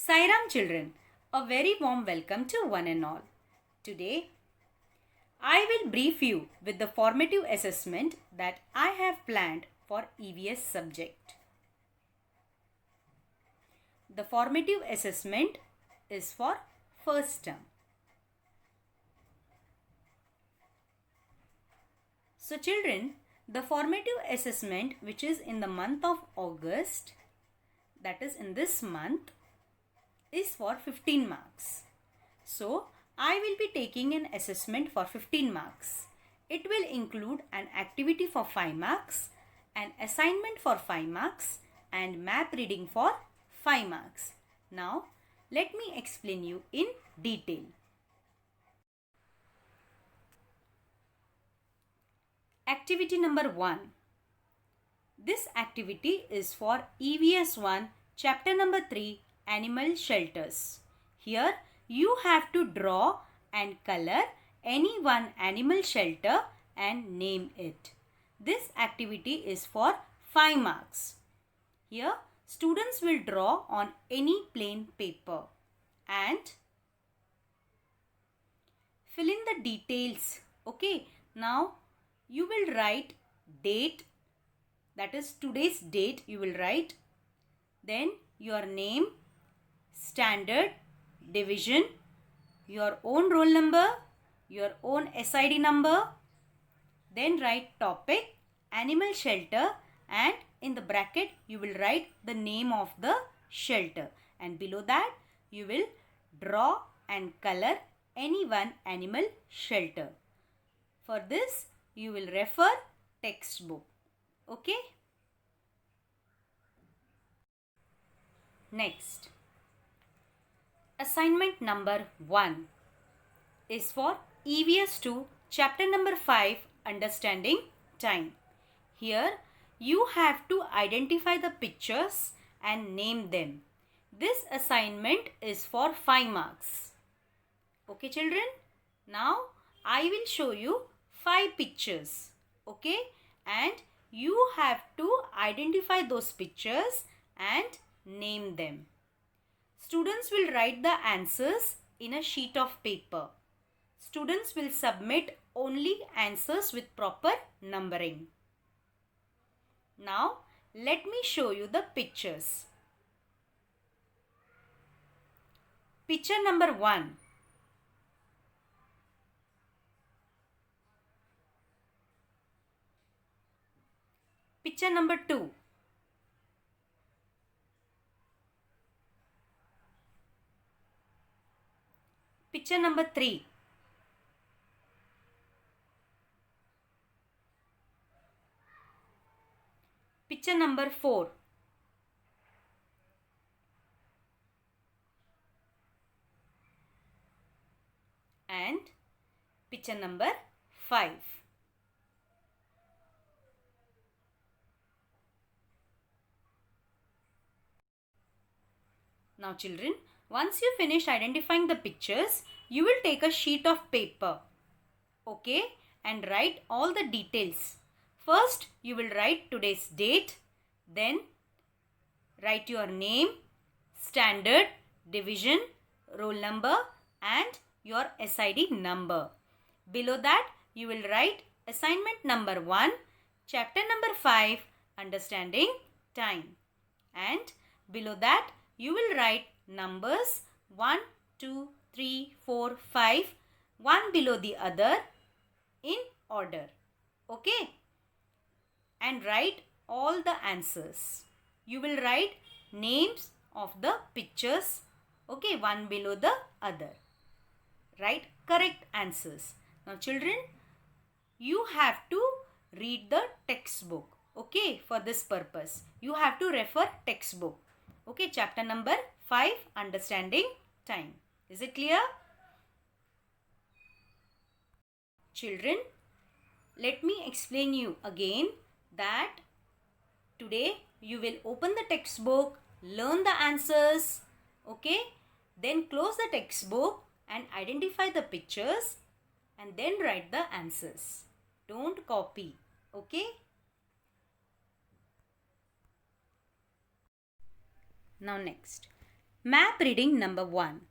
Sai Ram children, a very warm welcome to one and all. Today, I will brief you with the formative assessment that I have planned for EVS subject. The formative assessment is for first term. So children, the formative assessment which is in the month of August, that is in this month, is for 15 marks. So, I will be taking an assessment for 15 marks. It will include an activity for 5 marks, an assignment for 5 marks and map reading for 5 marks. Now, let me explain you in detail. Activity number 1. This activity is for EVS 1, chapter number 3, Animal Shelters. Here you have to draw and color any one animal shelter and name it. This activity is for 5 marks. Here students will draw on any plain paper and fill in the details. Okay, now you will write date, that is today's date you will write, then your name, standard, division, your own roll number, your own SID number, then write topic, animal shelter, and in the bracket you will write the name of the shelter, and below that you will draw and color any one animal shelter. For this you will refer textbook. Okay? Next, assignment number 1 is for EVS 2, chapter number 5, Understanding Time. Here you have to identify the pictures and name them. This assignment is for 5 marks. Okay children? Now I will show you 5 pictures. Okay? And you have to identify those pictures and name them. Students will write the answers in a sheet of paper. Students will submit only answers with proper numbering. Now, let me show you the pictures. Picture number 1. Picture number 2. Picture number 3. Picture number 4. And picture number 5. Now children, once you finish identifying the pictures, you will take a sheet of paper, okay, and write all the details. First, you will write today's date, then write your name, standard, division, roll number and your SID number. Below that, you will write assignment number 1, chapter number 5, Understanding Time. And below that, you will write numbers 1, 2, 3, 4, 5, one below the other in order. Okay? And write all the answers. You will write names of the pictures, okay, one below the other. Write correct answers. Now children, you have to read the textbook, okay, for this purpose. You have to refer textbook. Okay, chapter number 5, Understanding Time. Is it clear? Children, let me explain you again that today you will open the textbook, learn the answers, okay, then close the textbook and identify the pictures and then write the answers. Don't copy, okay? Now next, Map reading number 1.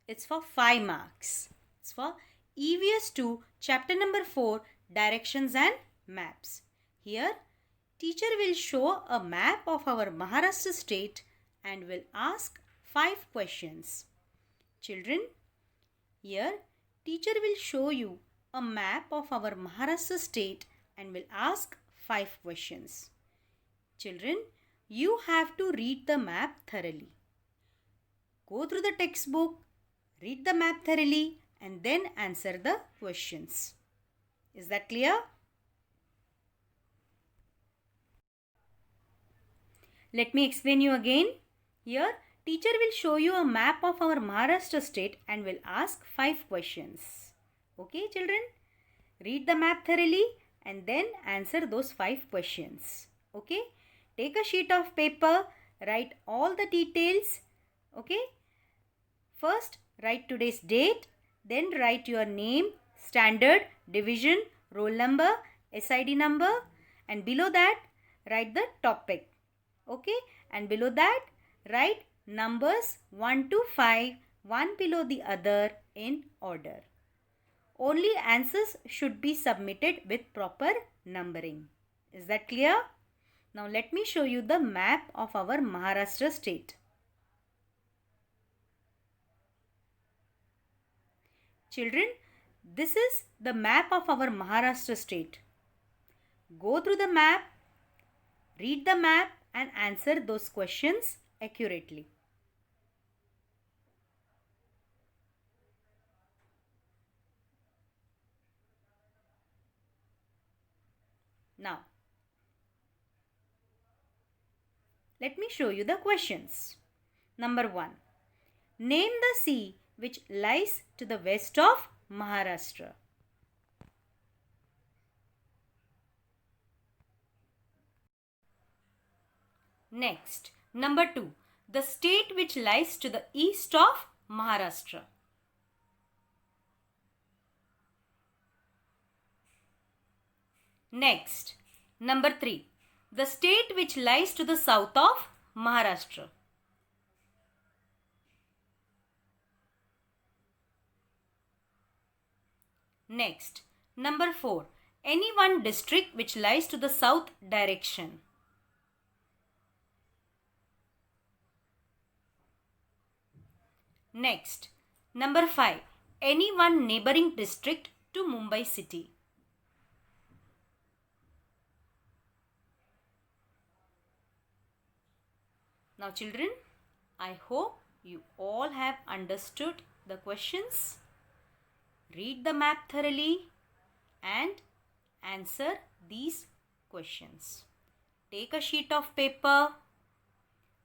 It's for 5 marks. It's for EVS 2 chapter number 4, directions and maps. Here teacher will show a map of our Maharashtra state and will ask 5 questions. Children, here teacher will show you a map of our Maharashtra state and will ask 5 questions. Children, you have to read the map thoroughly. Go through the textbook, read the map thoroughly and then answer the questions. Is that clear? Let me explain you again. Here, teacher will show you a map of our Maharashtra state and will ask 5 questions. Okay, children? Read the map thoroughly and then answer those 5 questions. Okay? Take a sheet of paper, write all the details. Okay? First, write today's date, then write your name, standard, division, roll number, SID number, and below that, write the topic. Okay? And below that, write numbers 1 to 5, one below the other in order. Only answers should be submitted with proper numbering. Is that clear? Now let me show you the map of our Maharashtra state. Children, this is the map of our Maharashtra state. Go through the map, read the map and answer those questions accurately. Now, let me show you the questions. Number 1. Name the sea which lies to the west of Maharashtra. Next, number 2. The state which lies to the east of Maharashtra. Next, number 3. The state which lies to the south of Maharashtra. Next, number 4. Any one district which lies to the south direction. Next, number 5. Any one neighboring district to Mumbai city. Now children, I hope you all have understood the questions. Read the map thoroughly and answer these questions. Take a sheet of paper,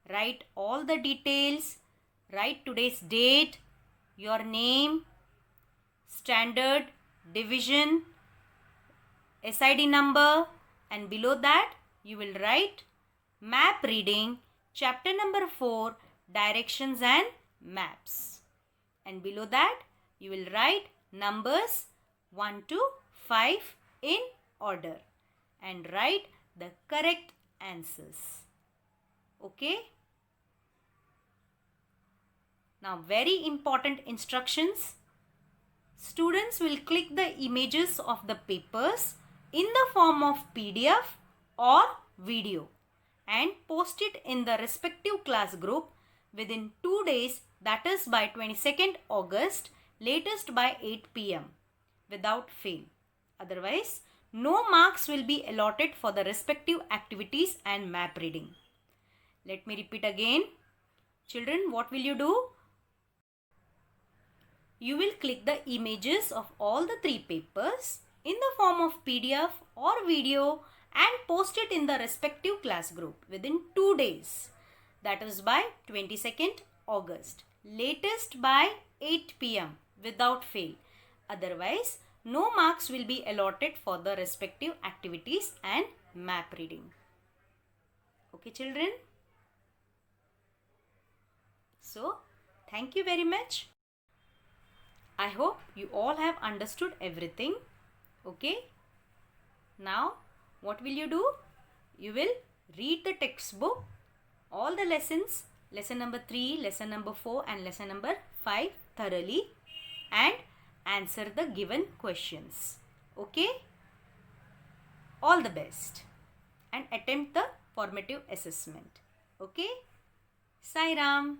write all the details, write today's date, your name, standard, division, SID number, and below that you will write map reading chapter number 4, directions and maps. And below that you will write numbers 1 to 5 in order and write the correct answers. Okay? Now very important instructions. Students will click the images of the papers in the form of PDF or video and post it in the respective class group within 2 days, that is by 22nd August, latest by 8 p.m. without fail. Otherwise, no marks will be allotted for the respective activities and map reading. Let me repeat again. Children, what will you do? You will click the images of all the 3 papers in the form of PDF or video and post it in the respective class group within 2 days, that is by 22nd August, latest by 8 p.m. without fail. Otherwise, no marks will be allotted for the respective activities and map reading. Okay children? So, thank you very much. I hope you all have understood everything. Okay? Now, what will you do? You will read the textbook, all the lessons lesson number 3, lesson number 4 and lesson number 5 thoroughly and answer the given questions. Okay? All the best and attempt the formative assessment. Okay? Sai Ram.